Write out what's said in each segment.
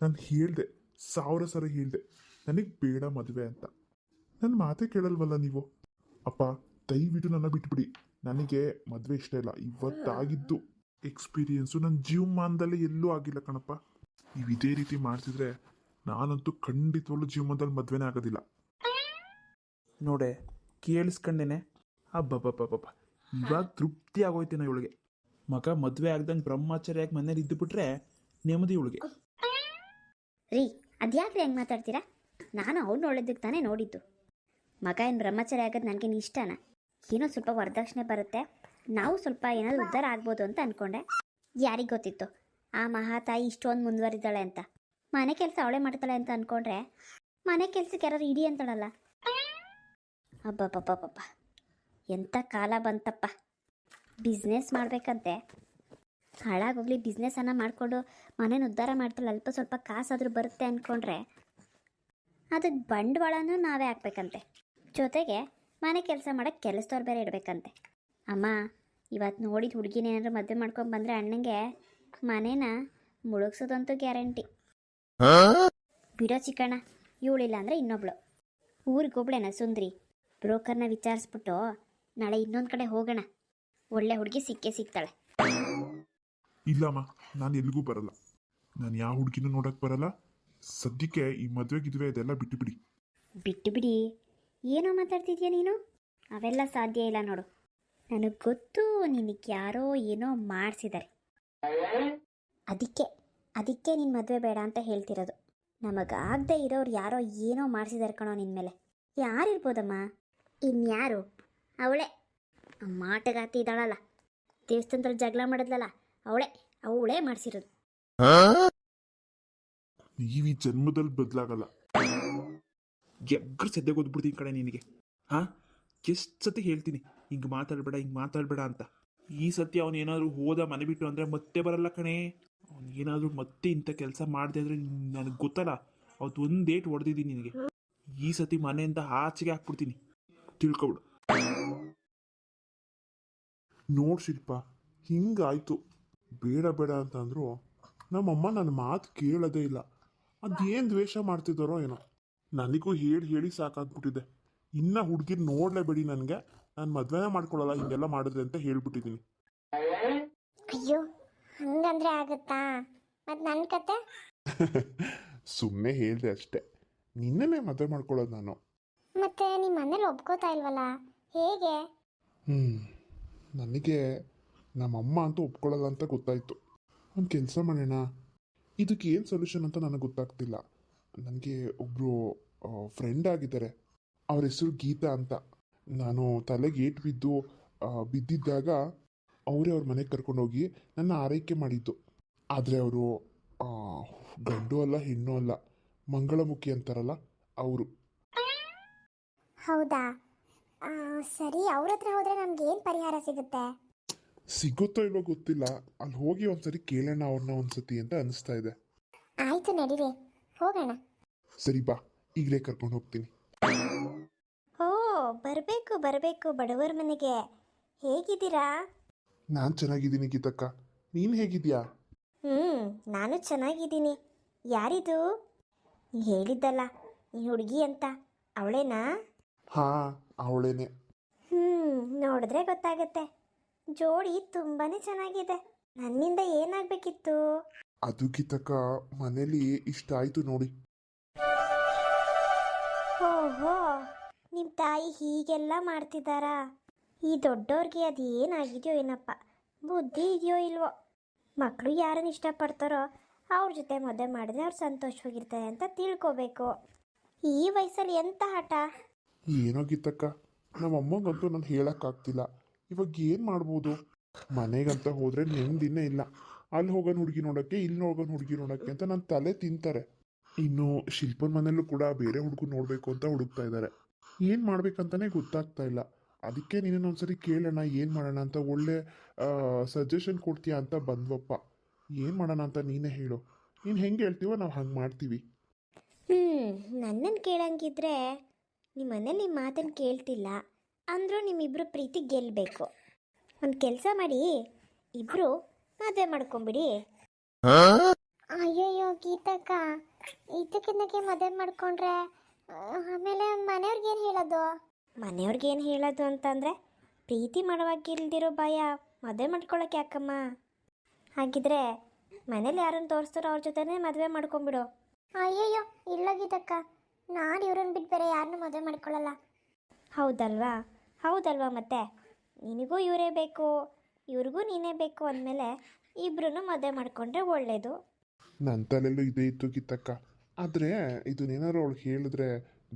ನಾನು ಹೇಳಿದೆ, 1000 ಸಲ ಹೇಳಿದೆ, ನನಗೆ ಬೇಡ ಮದುವೆ ಅಂತ. ನನ್ನ ಮಾತೇ ಕೇಳಲ್ವಲ್ಲ ನೀವು. ಅಪ್ಪ, ದಯವಿಟ್ಟು ನನ್ನ ಬಿಟ್ಬಿಡಿ. ನನಗೆ ಮದುವೆ ಇಷ್ಟ ಇಲ್ಲ. ಇವತ್ತಾಗಿದ್ದು ಎಕ್ಸ್ಪೀರಿಯನ್ಸು ನನ್ನ ಜೀವಮಾನದಲ್ಲಿ ಎಲ್ಲೂ ಆಗಿಲ್ಲ ಕಣಪ್ಪ. ನೀವು ಇದೇ ರೀತಿ ಮಾಡ್ತಿದ್ರೆ ನಾನಂತೂ ಖಂಡಿತವಾಗ್ಲೂ ಜೀವನದಲ್ಲಿ ಮದುವೆನೇ ಆಗೋದಿಲ್ಲ. ನೋಡೆ, ಕೇಳಿಸ್ಕೊಂಡೇನೆ. ಅಬ್ಬಬ್ಬಬ್ಬಬ್ಬ, ಇವಾಗ ತೃಪ್ತಿ ಆಗೋಯ್ತೇನೆ ಇವಳಿಗೆ. ಮಗ ಮದುವೆ ಆಗ್ದಂಗೆ ಬ್ರಹ್ಮಚಾರಿಯಾಗಿ ಮನೇಲಿ ಇದ್ದುಬಿಟ್ರೆ ನೆಮ್ಮದಿ ಇವಳಿಗೆ. ರೀ, ಅದ್ಯಾಕ್ರಿ ಹೆಂಗೆ ಮಾತಾಡ್ತೀರಾ? ನಾನು ಅವ್ನು ಒಳ್ಳೇದಕ್ಕೆ ತಾನೇ ನೋಡಿದ್ದು. ಮಗ ಏನು ಬ್ರಹ್ಮಚಾರಿ ಆಗೋದು ನನಗೇನು ಇಷ್ಟನಾ? ಏನೋ ಸ್ವಲ್ಪ ವರದಕ್ಷಿಣೆ ಬರುತ್ತೆ, ನಾವು ಸ್ವಲ್ಪ ಏನಾದರೂ ಉದ್ಧಾರ ಆಗ್ಬೋದು ಅಂತ ಅಂದ್ಕೊಂಡೆ. ಯಾರಿಗೆ ಗೊತ್ತಿತ್ತು ಆ ಮಹಾತಾಯಿ ಇಷ್ಟೊಂದು ಮುಂದುವರಿದಾಳೆ ಅಂತ. ಮನೆ ಕೆಲಸ ಅವಳೇ ಮಾಡ್ತಾಳೆ ಅಂತ ಅಂದ್ಕೊಂಡ್ರೆ ಮನೆ ಕೆಲಸಕ್ಕೆ ಯಾರು ಇಡಿ ಅಂತಾಳಲ್ಲ. ಅಬ್ಬಬ್ಬಬ್ಬಬ್ಬ, ಎಂಥ ಕಾಲ ಬಂತಪ್ಪ. ಬಿಸ್ನೆಸ್ ಮಾಡಬೇಕಂತೆ, ಹಾಳಾಗೋಗ್ಲಿ ಬಿಸ್ನೆಸ್ಸನ್ನು ಮಾಡಿಕೊಂಡು ಮನೇನ ಉದ್ಧಾರ ಮಾಡ್ತಾಳೆ, ಅಲ್ಪ ಸ್ವಲ್ಪ ಕಾಸಾದರೂ ಬರುತ್ತೆ ಅಂದ್ಕೊಂಡ್ರೆ ಅದಕ್ಕೆ ಬಂಡವಾಳನೂ ನಾವೇ ಹಾಕ್ಬೇಕಂತೆ. ಜೊತೆಗೆ ಮನೆ ಕೆಲಸ ಮಾಡೋಕ್ಕೆ ಕೆಲಸದವ್ರು ಬೇರೆ ಇಡಬೇಕಂತೆ. ಅಮ್ಮ, ಇವತ್ತು ನೋಡಿದ ಹುಡುಗಿನೇನಾದ್ರು ಮದುವೆ ಮಾಡ್ಕೊಂಡು ಬಂದರೆ ಅಣ್ಣಂಗೆ ಮನೇನ ಮುಳುಗ್ಸೋದಂತೂ ಗ್ಯಾರಂಟಿ. ಬಿಡೋ ಚಿಕ್ಕಣ್ಣ, ಇವಳಿಲ್ಲ ಅಂದರೆ ಇನ್ನೊಬ್ಳು ಊರಿಗೊಬ್ಳೇನ ಸುಂದ್ರಿ. ಬ್ರೋಕರ್ನ ವಿಚಾರಿಸ್ಬಿಟ್ಟು ನಾಳೆ ಇನ್ನೊಂದು ಕಡೆ ಹೋಗೋಣ, ಒಳ್ಳೆ ಹುಡುಗಿ ಸಿಕ್ಕೇ ಸಿಗ್ತಾಳೆ. ಇಲ್ಲಮ್ಮ, ನಾನು ಎಲ್ಲಿಗೂ ಬರಲ್ಲ. ನಾನು ಯಾವ ಹುಡುಗಿನೂ ನೋಡೋಕ್ಕೆ ಬರಲ್ಲ. ಸದ್ಯಕ್ಕೆ ಈ ಮದುವೆಗಿದ್ವೆ ಇದೆಲ್ಲ ಬಿಟ್ಟು ಬಿಡಿ. ಬಿಟ್ಟು ಬಿಡಿ? ಏನೋ ಮಾತಾಡ್ತಿದ್ಯಾ ನೀನು? ಅವೆಲ್ಲ ಸಾಧ್ಯ ಇಲ್ಲ ನೋಡು. ನನಗೆ ಗೊತ್ತು, ನಿನಗೆ ಯಾರೋ ಏನೋ ಮಾಡಿಸಿದ್ದಾರೆ. ಅದಕ್ಕೆ ನಿನ್ನ ಮದುವೆ ಬೇಡ ಅಂತ ಹೇಳ್ತಿರೋದು. ನಮಗಾಗದೆ ಇರೋರು ಯಾರೋ ಏನೋ ಮಾಡಿಸಿದಾರೆ ಕಣೋ ನಿನ್ನ ಮೇಲೆ. ಯಾರಿರ್ಬೋದಮ್ಮ? ಇನ್ಯಾರು? ಅವಳೇ ಮಾಟಗಾತಿ ಇದ್ದಾಳಲ್ಲ, ದೇವಸ್ಥಾನದಲ್ಲಿ ಜಗಳ ಮಾಡಿದ್ಲಲ್ಲ, ಅವಳೇ ಮಾಡಿಸಿರೋದು. ನೀವು ಈ ಜನ್ಮದಲ್ಲಿ ಬದಲಾಗಲ್ಲ. ಎಗ್ರು ಸದ್ಯ ಗೊತ್ಬಿಡ್ತೀನಿ ಕಡೆ ನಿನಗೆ. ಹಾಂ, ಎಷ್ಟು ಸತಿ ಹೇಳ್ತೀನಿ ಹಿಂಗೆ ಮಾತಾಡಬೇಡ ಅಂತ. ಈ ಸತಿ ಅವನು ಏನಾದರೂ ಹೋದ ಮನೆ ಬಿಟ್ಟು ಅಂದರೆ ಮತ್ತೆ ಬರಲ್ಲ ಕಣೆ. ಅವನಿಗೇನಾದರೂ ಮತ್ತೆ ಇಂಥ ಕೆಲಸ ಮಾಡದೆ ಅಂದರೆ ನನಗೆ ಗೊತ್ತಲ್ಲ, ಅವತ್ತು ಒಂದು ಡೇಟ್ ಹೊಡೆದಿದ್ದೀನಿ ನಿನಗೆ. ಈ ಸತಿ ಮನೆಯಿಂದ ಆಚೆಗೆ ಹಾಕ್ಬಿಡ್ತೀನಿ, ತಿಳ್ಕೊಬಿಡು. ನೋಡು ಶಿಲ್ಪ, ಹಿಂಗಾಯ್ತು. ಬೇಡ ಬೇಡ ಅಂತಂದ್ರು ನಮ್ಮಮ್ಮ ನನ್ನ ಮಾತು ಕೇಳೋದೇ ಇಲ್ಲ. ಅದೇನು ದ್ವೇಷ ಮಾಡ್ತಿದ್ದಾರೋ ಏನೋ. ನನಗೂ ಹೇಳಿ ಸಾಕಾಗ್ಬಿಟ್ಟಿದೆ. ಇನ್ನು ಹುಡುಗಿನ ನೋಡಲೇಬೇಡಿ ನನಗೆ, ನಾನು ಮದುವೆನೇ ಮಾಡ್ಕೊಳ್ಳಲ್ಲ ಹಿಂಗೆಲ್ಲ ಮಾಡಿದ್ರೆ ಅಂತ ಹೇಳ್ಬಿಟ್ಟಿದ್ದೀನಿ. ಅಯ್ಯೋ, ಹಂಗಂದ್ರೆ ಆಗುತ್ತಾ? ಮತ್ತು ನನ್ನ ಕತೆ? ಸುಮ್ಮನೆ ಹೇಳಿದೆ ಅಷ್ಟೇ. ನಿನ್ನೇ ಮದುವೆ ಮಾಡ್ಕೊಳ್ಳೋದು ನಾನು. ಮತ್ತೆ ನಿಮ್ಮ ಮನೇಲಿ ಒಪ್ಕೋತಾ ಇಲ್ವಲ್ಲ, ಹೇಗೆ? ನನಗೆ ನಮ್ಮಮ್ಮ ಅಂತೂ ಒಪ್ಕೊಳ್ಳಲ್ಲ ಅಂತ ಗೊತ್ತಾಯಿತು. ಒಂದು ಕೆಲಸ ಮಾಡೋಣ, ಇದಕ್ಕೆ ಏನು ಸೊಲ್ಯೂಷನ್ ಅಂತ ನನಗೆ ಗೊತ್ತಾಗ್ತಿಲ್ಲ. ನನಗೆ ಒಬ್ಬರು ಫ್ರೆಂಡ್ ಆಗಿದ್ದಾರೆ, ಅವ್ರ ಹೆಸರು ಗೀತಾ ಅಂತ. ನಾನು ತಲೆಗೆ ಏಟು ಬಿದ್ದಿದ್ದಾಗ ಅವರೇ ಅವ್ರ ಮನೆಗೆ ಕರ್ಕೊಂಡೋಗಿ ನನ್ನ ಆರೈಕೆ ಮಾಡಿದ್ದು. ಆದರೆ ಅವರು ಗಂಡು ಅಲ್ಲ ಹೆಣ್ಣು ಅಲ್ಲ, ಮಂಗಳಮುಖಿ ಅಂತಾರಲ್ಲ ಅವರು. ಹೌದಾ? ಸರಿ, ಅವ್ರ ಹತ್ರ ಹೋದರೆ ನಮ್ಗೆ ಏನು ಪರಿಹಾರ ಸಿಗುತ್ತೆ? ಸಿಗುತ್ತೋ ಇಲ್ವೋ ಗೊತ್ತಿಲ್ಲ. ಅಲ್ಲಿ ಹೋಗಿ ಒಂದ್ಸರಿ ಕೇಳೋಣ ಅವ್ರನ್ನ ಒಂದ್ಸತಿ ಅಂತ ಅನಿಸ್ತಾ ಇದೆ. ಆಯಿತು, ನಡೀರಿ, ಹೋಗೋಣ. ಸರಿ ಬಾ, ಈಗಲೇ ಕರ್ಕೊಂಡು ಹೋಗ್ತೀನಿ. ಓ, ಬರಬೇಕು ಬಡವರ ಮನೆಗೆ. ಹೇಗಿದ್ದೀರಾ? ನಾನು ಚೆನ್ನಾಗಿದ್ದೀನಿ ಗೀತಕ್ಕ, ನೀನು ಹೇಗಿದ್ಯಾ? ನಾನು ಚೆನ್ನಾಗಿದ್ದೀನಿ. ಯಾರಿದು? ನೀ ಹೇಳಿದ್ದಲ್ಲ ಈ ಹುಡುಗಿ ಅಂತ, ಅವಳೇನಾ? ಹಾಂ, ಅವಳೇನೆ. ನೋಡಿದ್ರೆ ಗೊತ್ತಾಗತ್ತೆ. ಜೋಡಿ ತುಂಬಾನೇ ಚೆನ್ನಾಗಿದೆ. ನನ್ನಿಂದ ಏನಾಗಬೇಕಿತ್ತು? ಅದು ಗೀತಕ್ಕ, ಮನೇಲಿ ಇಷ್ಟ ಆಯಿತು ನೋಡಿ. ಓಹೋ, ನಿಮ್ಮ ತಾಯಿ ಹೀಗೆಲ್ಲ ಮಾಡ್ತಿದ್ದಾರಾ? ಈ ದೊಡ್ಡವ್ರಿಗೆ ಅದು ಏನಾಗಿದೆಯೋ ಏನಪ್ಪ, ಬುದ್ಧಿ ಇದೆಯೋ ಇಲ್ವೋ. ಮಕ್ಕಳು ಯಾರನ್ನು ಇಷ್ಟಪಡ್ತಾರೋ ಅವ್ರ ಜೊತೆ ಮದುವೆ ಮಾಡಿದ್ರೆ ಅವ್ರು ಸಂತೋಷವಾಗಿರ್ತಾರೆ ಅಂತ ತಿಳ್ಕೋಬೇಕು. ಈ ವಯಸ್ಸಲ್ಲಿ ಎಂಥ ಹಠ! ಏನೋ ಗೀತಕ್ಕ, ನಮ್ಮಮ್ಮಗಂತೂ ನಾನು ಹೇಳೋಕ್ಕಾಗ್ತಿಲ್ಲ. ಇವಾಗ ಏನು ಮಾಡ್ಬೋದು? ಮನೆಗಂತ ಹೋದರೆ ನೆಮ್ಮದಿನೇ ಇಲ್ಲ. ಅಲ್ಲಿ ಹೋಗೋಣ ಹುಡುಗಿ ನೋಡೋಕ್ಕೆ, ಇಲ್ಲಿ ಹೋಗೋಣ ಹುಡುಗಿ ನೋಡೋಕ್ಕೆ ಅಂತ ನನ್ನ ತಲೆ ತಿಂತಾರೆ. ಇನ್ನು ಶಿಲ್ಪನ ಮನೆಯಲ್ಲೂ ಕೂಡ ಬೇರೆ ಹುಡುಗ ನೋಡಬೇಕು ಅಂತ ಹುಡುಕ್ತಾ ಇದ್ದಾರೆ. ಏನು ಮಾಡ್ಬೇಕಂತಲೇ ಗೊತ್ತಾಗ್ತಾ ಇಲ್ಲ. ಅದಕ್ಕೆ ನೀನೊಂದ್ಸರಿ ಕೇಳೋಣ, ಏನು ಮಾಡೋಣ ಅಂತ. ಒಳ್ಳೆ ಸಜೆಷನ್ ಕೊಡ್ತೀಯಾ ಅಂತ ಬಂದ್ವಪ್ಪ. ಏನು ಮಾಡೋಣ ಅಂತ ನೀನೇ ಹೇಳು. ನೀನು ಹೆಂಗೆ ಹೇಳ್ತೀವೋ ನಾವು ಹಂಗೆ ಮಾಡ್ತೀವಿ. ನನ್ನನ್ನು ಕೇಳಂಗಿದ್ರೆ ನಿಮ್ಮ ಮನೇಲಿ ನಿಮ್ಮ ಮಾತನ್ನು ಕೇಳ್ತಿಲ್ಲ ಅಂದರೂ ನಿಮ್ಮಿಬ್ಬರು ಪ್ರೀತಿ ಗೆಲ್ಲಬೇಕು. ಒಂದು ಕೆಲಸ ಮಾಡಿ, ಇಬ್ಬರು ಮದುವೆ ಮಾಡ್ಕೊಂಬಿಡಿ. ಅಯ್ಯಯ್ಯೋ ಗೀತಕ್ಕ, ಇದಕ್ಕಿನ್ನಕ್ಕೆ ಮದುವೆ ಮಾಡ್ಕೊಂಡ್ರೆ ಆಮೇಲೆ ಮನೆಯವ್ರಿಗೇನು ಹೇಳೋದು? ಮನೆಯವ್ರಿಗೇನು ಹೇಳೋದು ಅಂತಂದರೆ ಪ್ರೀತಿ ಮಾಡುವಾಗಿಲ್ದಿರೋ ಭಯ ಮದುವೆ ಮಾಡ್ಕೊಳಕ್ಕೆ ಯಾಕಮ್ಮ? ಹಾಗಿದ್ರೆ ಮನೇಲಿ ಯಾರನ್ನು ತೋರಿಸ್ತಾರೋ ಅವ್ರ ಜೊತೆನೇ ಮದುವೆ ಮಾಡ್ಕೊಂಬಿಡು. ಅಯ್ಯಯ್ಯೋ ಇಲ್ಲ ಗೀತಕ್ಕ, ನಾನು ಇವ್ರನ್ನ ಬಿಟ್ಟು ಬೇರೆ ಯಾರನ್ನೂ ಮದುವೆ ಮಾಡ್ಕೊಳ್ಳಲ್ಲ. ಹೌದಲ್ವಾ? ಹೌದಲ್ವಾ ಮತ್ತೆ ನಿನಗೂ ಇವರೇ ಬೇಕು, ಇವ್ರಿಗೂ ನೀನೇ ಬೇಕು ಅಂದಮೇಲೆ ಇಬ್ಬರೂ ಮದುವೆ ಮಾಡ್ಕೊಂಡ್ರೆ ಒಳ್ಳೆಯದು. ನನ್ನ ತಲೆಯಲ್ಲೂ ಇದೇ ಇತ್ತು ಗೀತಕ್ಕ. ಆದರೆ ಇದನ್ನೇನಾದ್ರು ಅವಳು ಹೇಳಿದ್ರೆ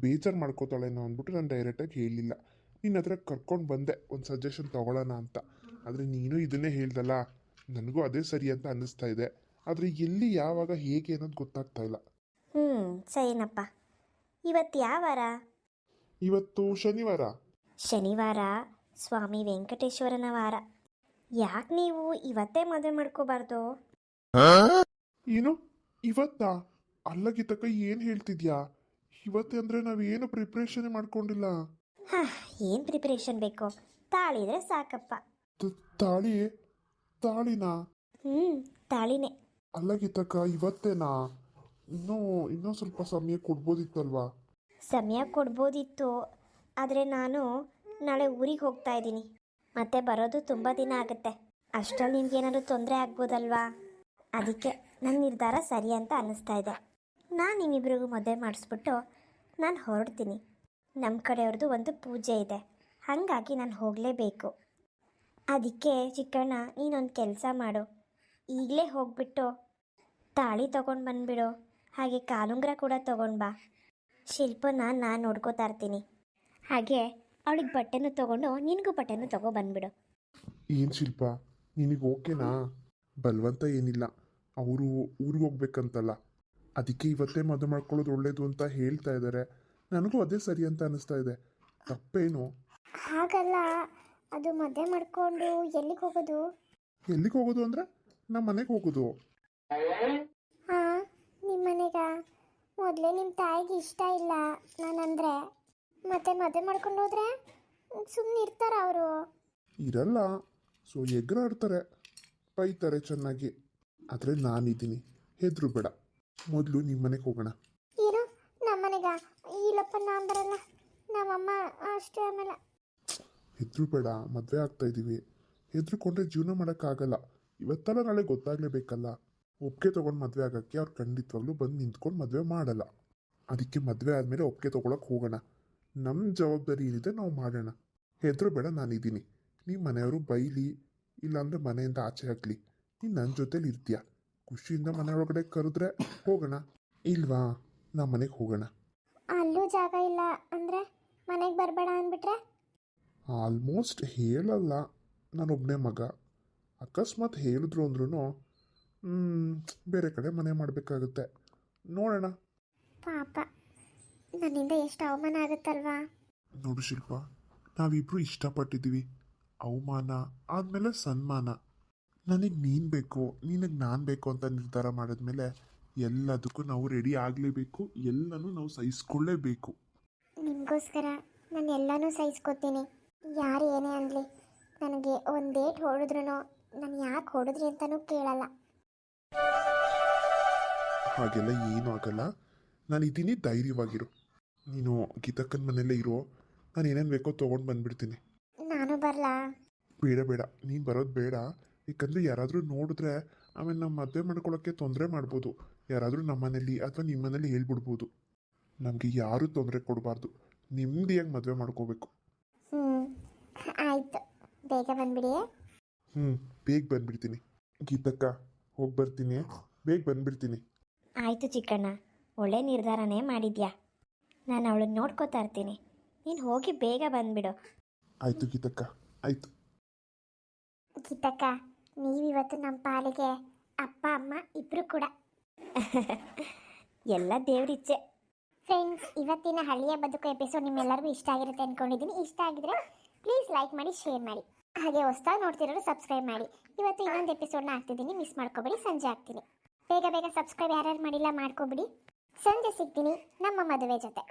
ಬೇಜಾರು ಮಾಡ್ಕೋತಾಳೇನೋ ಅಂದ್ಬಿಟ್ಟು ನಾನು ಡೈರೆಕ್ಟಾಗಿ ಹೇಳಿಲ್ಲ. ನಿನ್ನ ಹತ್ರ ಕರ್ಕೊಂಡು ಬಂದೆ ಒಂದು ಸಜೆಷನ್ ತೊಗೊಳ್ಳೋಣ ಅಂತ. ಆದರೆ ನೀನು ಇದನ್ನೇ ಹೇಳ್ದಲ್ಲ, ನನಗೂ ಅದೇ ಸರಿ ಅಂತ ಅನ್ನಿಸ್ತಾ ಇದೆ. ಆದರೆ ಎಲ್ಲಿ ಯಾವಾಗ ಹೇಗೆ ಅನ್ನೋದು ಗೊತ್ತಾಗ್ತಾ ಇಲ್ಲ. ಸರಿನಪ್ಪ. ಇವತ್ತು ಯಾವ ವಾರ? ಇವತ್ತು ಶನಿವಾರ. ಶನಿವಾರ ಸ್ವಾಮಿ ವೆಂಕಟೇಶ್ವರನ ವಾರ. ಯಾಕೆ ನೀವು ಇವತ್ತೇ ಮದುವೆ ಮಾಡ್ಕೋಬಾರ್ದು? ಏನು ಇವತ್ತಾ? ಅಲ್ಲ ಗೀತಕ್ಕ, ಏನು ಹೇಳ್ತಿದ್ಯಾ? ಇವತ್ತೇ ಅಂದರೆ ನಾವೇನು ಪ್ರಿಪ್ರೇಷನ್ ಮಾಡ್ಕೊಂಡಿಲ್ಲ. ಏನು ಪ್ರಿಪ್ರೇಷನ್ ಬೇಕು? ತಾಳಿದ್ರೆ ಸಾಕಪ್ಪ. ತಾಳಿ? ತಾಳಿನಾ? ತಾಳಿನೇ. ಅಲ್ಲ ಗೀತಕ್ಕ, ಇವತ್ತೇನಾ? ಇನ್ನೂ ಸ್ವಲ್ಪ ಸಮಯ ಕೊಡ್ಬೋದಿತ್ತಲ್ವಾ? ಸಮಯ ಕೊಡ್ಬೋದಿತ್ತು, ಆದರೆ ನಾನು ನಾಳೆ ಊರಿಗೆ ಹೋಗ್ತಾ ಇದ್ದೀನಿ. ಮತ್ತೆ ಬರೋದು ತುಂಬ ದಿನ ಆಗುತ್ತೆ. ಅಷ್ಟರಲ್ಲಿ ನಿಮ್ಗೇನಾದ್ರು ತೊಂದರೆ ಆಗ್ಬೋದಲ್ವಾ? ಅದಕ್ಕೆ ನನ್ನ ನಿರ್ಧಾರ ಸರಿ ಅಂತ ಅನ್ನಿಸ್ತಾ ಇದೆ. ನಾನು ನಿಮ್ಮಿಬ್ಬರಿಗೂ ಮದುವೆ ಮಾಡಿಸ್ಬಿಟ್ಟು ನಾನು ಹೊರಡ್ತೀನಿ. ನಮ್ಮ ಕಡೆಯವ್ರದ್ದು ಒಂದು ಪೂಜೆ ಇದೆ, ಹಾಗಾಗಿ ನಾನು ಹೋಗಲೇಬೇಕು. ಅದಕ್ಕೆ ಚಿಕ್ಕಣ್ಣ ನೀನೊಂದು ಕೆಲಸ ಮಾಡು, ಈಗಲೇ ಹೋಗ್ಬಿಟ್ಟು ತಾಳಿ ತೊಗೊಂಡು ಬಂದುಬಿಡು, ಹಾಗೆ ಕಾಲುಂಗ್ರ ಕೂಡ ತೊಗೊಂಡು ಬಾ. ಶಿಲ್ಪನ ನಾನು ನೋಡ್ಕೋತಾ ಇರ್ತೀನಿ. ಹಾಗೆ ಅವಳಿಗೆ ಬಟ್ಟೆನೂ ತೊಗೊಂಡು ನಿನಗೂ ಬಟ್ಟೆನೂ ಬಂದುಬಿಡು. ಏನು ಶಿಲ್ಪ, ನಿನಗೆ ಓಕೆನಾ? ಬಲವಂತ ಏನಿಲ್ಲ, ಅವರು ಊರಿಗೆ ಹೋಗ್ಬೇಕಂತಲ್ಲ, ಅದಕ್ಕೆ ಇವತ್ತೇ ಮದುವೆ ಮಾಡ್ಕೊಳ್ಳೋದು ಒಳ್ಳೇದು ಅಂತ ಹೇಳ್ತಾ ಇದ್ದಾರೆ. ನನಗೂ ಅದೇ ಸರಿ ಅಂತ ಅನ್ನಿಸ್ತಾ ಇದೆ. ತಪ್ಪೇನು? ಹಾಗಲ್ಲ, ಅದು ಮದುವೆ ಮಾಡ್ಕೊಂಡು ಎಲ್ಲಿಗೆ ಹೋಗೋದು? ಎಲ್ಲಿಗೆ ಹೋಗೋದು ಅಂದರೆ ನಮ್ಮ ಮನೆಗೆ ಹೋಗೋದು. ಹಾಂ, ನಿಮ್ಮ ಮನೆಗ? ಮೊದಲೇ ನಿಮ್ಮ ತಾಯಿಗೆ ಇಷ್ಟ ಇಲ್ಲ ನಾನಂದರೆ, ಮತ್ತೆ ಮದುವೆ ಮಾಡ್ಕೊಂಡು ಹೋದ್ರೆ ಸುಮ್ಮನೆ ಇರ್ತಾರ ಅವರು? ಇರಲ್ಲ, ಸೊ ಎಗ್ರಾಡ್ತಾರೆ, ಬೈತಾರೆ ಚೆನ್ನಾಗಿ. ಆದರೆ ನಾನಿದ್ದೀನಿ, ಹೆದ್ರು ಬೇಡ. ಮೊದಲು ನಿಮ್ಮ ಮನೆಗೆ ಹೋಗೋಣ. ಏನು ನಮ್ಮ ಮನೆಗ? ಇಲ್ಲಪ್ಪ, ನಾನು ಬರಲ್ಲ, ನಮ್ಮಮ್ಮ ಅಷ್ಟೇ. ಆಮೇಲೆ ಹೆದ್ರು ಬೇಡ, ಮದುವೆ ಆಗ್ತಾ ಇದ್ದೀವಿ. ಹೆದ್ರುಕೊಂಡ್ರೆ ಜೀವನ ಮಾಡೋಕ್ಕಾಗಲ್ಲ. ಇವತ್ತೆಲ್ಲ ನಾಳೆ ಗೊತ್ತಾಗಲೇಬೇಕಲ್ಲ. ಒಪ್ಪಿಗೆ ತೊಗೊಂಡು ಮದುವೆ ಆಗೋಕ್ಕೆ ಅವ್ರು ಖಂಡಿತವಾಗ್ಲೂ ಬಂದು ನಿಂತ್ಕೊಂಡು ಮದುವೆ ಮಾಡಲ್ಲ. ಅದಕ್ಕೆ ಮದುವೆ ಆದಮೇಲೆ ಒಪ್ಪಿಗೆ ತೊಗೊಳಕ್ಕೆ ಹೋಗೋಣ. ನಮ್ಮ ಜವಾಬ್ದಾರಿ ಏನಿದೆ ನಾವು ಮಾಡೋಣ. ಹೆದ್ರು ಬೇಡ, ನಾನಿದ್ದೀನಿ. ನಿಮ್ಮ ಮನೆಯವರು ಬೈಲಿ, ಇಲ್ಲಾಂದರೆ ಮನೆಯಿಂದ ಆಚೆ ಹಾಕಲಿ, ನೀನು ನನ್ನ ಜೊತೇಲಿ ಇರ್ತೀಯ. ಖುಷಿಯಿಂದ ಮನೆ ಒಳಗಡೆ ಕರೆದ್ರೆ ಹೋಗೋಣ, ಇಲ್ವಾ ನಮ್ಮ ಮನೆಗೆ ಹೋಗೋಣ. ಅಲ್ಲೂ ಜಾಗ ಇಲ್ಲ ಅಂದರೆ ಮನೆಗೆ ಬರಬೇಡ ಅಂದ್ಬಿಟ್ರೆ? ಆಲ್ಮೋಸ್ಟ್ ಹೇಳಲ್ಲ, ನಾನೊಬ್ಬನೇ ಮಗ. ಅಕಸ್ಮಾತ್ ಹೇಳಿದ್ರು ಅಂದ್ರೂ ಬೇರೆ ಕಡೆ ಮನೆ ಮಾಡಬೇಕಾಗುತ್ತೆ. ನೋಡೋಣ. ಪಾಪ, ನನ್ನಿಂದ ಎಷ್ಟು ಅವಮಾನ ಆಗುತ್ತಲ್ವಾ? ನೋಡು ಶಿಲ್ಪ, ನಾವಿಬ್ಬರು ಇಷ್ಟಪಟ್ಟಿದ್ದೀವಿ. ಅವಮಾನ ಆದಮೇಲೆ ಸನ್ಮಾನ. ನನಗೆ ನೀನು ಬೇಕು, ನಿನಗೆ ನಾನು ಬೇಕು ಅಂತ ನಿರ್ಧಾರ ಮಾಡಿದ್ಮೇಲೆ ಎಲ್ಲದಕ್ಕೂ ನಾವು ರೆಡಿ ಆಗಲೇಬೇಕು. ಎಲ್ಲನೂ ನಾವು ಸಹಿಸ್ಕೊಳ್ಳೇಬೇಕು. ನಿಮಗೋಸ್ಕರ ನಾನು ಎಲ್ಲನೂ ಸಹಿಸ್ಕೊತೀನಿ. ಯಾರು ಏನೇ ಅನ್ನಲಿ, ನನಗೆ ಒಂದು ಡೇಟ್ ಹೊಡೆದ್ರೂ ನಾನು ಯಾಕೆ ಹೊಡೆದ್ರಿ ಅಂತಲೂ ಕೇಳಲ್ಲ. ಹಾಗೆಲ್ಲ ಏನೂ ಆಗಲ್ಲ, ನಾನಿದ್ದೀನಿ, ಧೈರ್ಯವಾಗಿರು. ನೀನು ಗೀತಕ್ಕನ ಮನೆಯಲ್ಲೇ ಇರೋ, ನಾನು ಏನೇನು ಬೇಕೋ ತೊಗೊಂಡು ಬಂದುಬಿಡ್ತೀನಿ. ನಾನು ಬರಲಾ? ಬೇಡ ಬೇಡ, ನೀನು ಬರೋದು ಬೇಡ. ಯಾಕಂದರೆ ಯಾರಾದರೂ ನೋಡಿದ್ರೆ ಆಮೇಲೆ ನಮ್ಮ ಮದುವೆ ಮಾಡ್ಕೊಳ್ಳೋಕ್ಕೆ ತೊಂದರೆ ಮಾಡ್ಬೋದು. ಯಾರಾದರೂ ನಮ್ಮ ಮನೇಲಿ ಅಥವಾ ನಿಮ್ಮ ಮನೇಲಿ ಹೇಳ್ಬಿಡ್ಬೋದು. ನಮಗೆ ಯಾರೂ ತೊಂದರೆ ಕೊಡಬಾರ್ದು, ನೆಮ್ಮದಿಯಾಗಿ ಮದುವೆ ಮಾಡ್ಕೋಬೇಕು. ಆಯಿತು, ಬೇಗ ಬಂದ್ಬಿಡಿ. ಬೇಗ ಬಂದುಬಿಡ್ತೀನಿ. ಗೀತಕ್ಕ, ಹೋಗಿ ಬರ್ತೀನಿ, ಬೇಗ ಬಂದುಬಿಡ್ತೀನಿ. ಆಯಿತು ಚಿಕ್ಕಣ್ಣ, ಒಳ್ಳೆ ನಿರ್ಧಾರನೇ ಮಾಡಿದ್ಯಾ. ನಾನು ಅವಳನ್ನ ನೋಡ್ಕೋತಾ ಇರ್ತೀನಿ, ನೀನು ಹೋಗಿ ಬೇಗ ಬಂದುಬಿಡು. ಆಯಿತು ಗೀತಕ್ಕ, ಆಯಿತು. ಗೀತಕ್ಕ, ನೀವಿವತ್ತು ನಮ್ಮ ಪಾಲಿಗೆ ಅಪ್ಪ ಅಮ್ಮ ಇಬ್ಬರು ಕೂಡ. ಎಲ್ಲ ದೇವ್ರಿಚ್ಛೆ. ಫ್ರೆಂಡ್ಸ್, ಇವತ್ತಿನ ಹಳ್ಳಿಯ ಬದುಕು ಎಪಿಸೋಡ್ ನಿಮ್ಮೆಲ್ಲರಿಗೂ ಇಷ್ಟ ಆಗಿರುತ್ತೆ ಅಂದ್ಕೊಂಡಿದ್ದೀನಿ. ಇಷ್ಟ ಆಗಿದ್ರೆ ಪ್ಲೀಸ್ ಲೈಕ್ ಮಾಡಿ, ಶೇರ್ ಮಾಡಿ, ಹಾಗೆ ಹೊಸದಾಗಿ ನೋಡ್ತಿರೋರು ಸಬ್ಸ್ಕ್ರೈಬ್ ಮಾಡಿ. ಇವತ್ತು ಇನ್ನೊಂದು ಎಪಿಸೋಡ್ನ ಹಾಕ್ತಿದ್ದೀನಿ, ಮಿಸ್ ಮಾಡ್ಕೊಬೇಡಿ. ಸಂಜೆ ಹಾಕ್ತೀನಿ. ಬೇಗ ಬೇಗ ಸಬ್ಸ್ಕ್ರೈಬ್ ಯಾರ್ಯಾರು ಮಾಡಿಲ್ಲ ಮಾಡ್ಕೊಬಿಡಿ. ಸಂಜೆ ಸಿಗ್ತೀನಿ ನಮ್ಮ ಮದುವೆ ಜೊತೆ.